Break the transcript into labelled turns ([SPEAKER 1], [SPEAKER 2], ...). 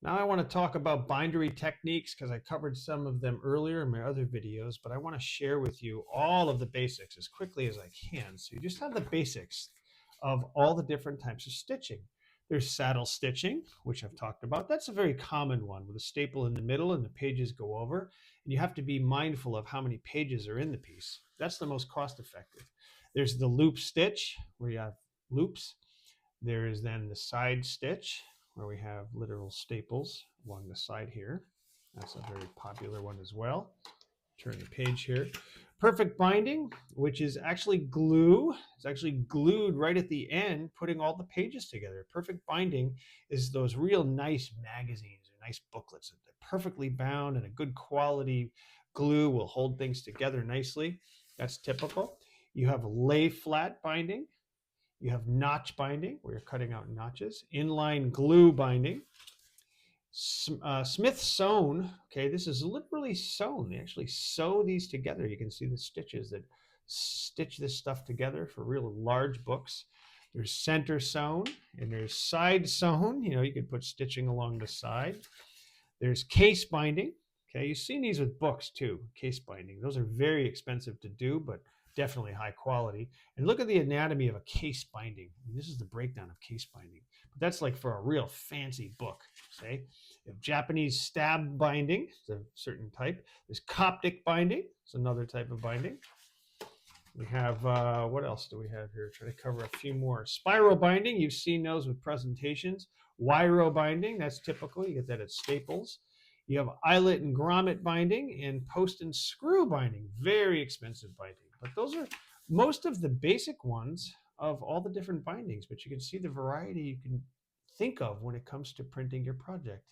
[SPEAKER 1] Now I want to talk about bindery techniques because I covered some of them earlier in my other videos, but I want to share with you all of the basics as quickly as I can. So you just have the basics of all the different types of stitching. There's saddle stitching, which I've talked about. That's a very common one with a staple in the middle and the pages go over. And you have to be mindful of how many pages are in the piece. That's the most cost effective. There's the loop stitch where you have loops. There is then the side stitch where we have literal staples along the side here. That's a very popular one as well. Turn the page here. Perfect binding, which is actually glue. It's actually glued right at the end, putting all the pages together. Perfect binding is those real nice magazines or nice booklets that they're perfectly bound and a good quality glue will hold things together nicely. That's typical. You have lay flat binding. You have notch binding, where you're cutting out notches. Inline glue binding. Smith sewn. Okay, this is literally sewn. They actually sew these together. You can see the stitches that stitch this stuff together for real large books. There's center sewn and there's side sewn. You know, you could put stitching along the side. There's case binding. Okay, you've seen these with books too, case binding. Those are very expensive to do, but definitely high quality. And look at the anatomy of a case binding. I mean, this is the breakdown of case binding. But that's like for a real fancy book, say. You have Japanese stab binding, it's a certain type. There's Coptic binding, it's another type of binding. We have, what else do we have here? Try to cover a few more. Spiral binding, you've seen those with presentations. Wiro binding, that's typical. You get that at Staples. You have eyelet and grommet binding and post and screw binding. Very expensive binding. But those are most of the basic ones of all the different bindings. But you can see the variety you can think of when it comes to printing your project.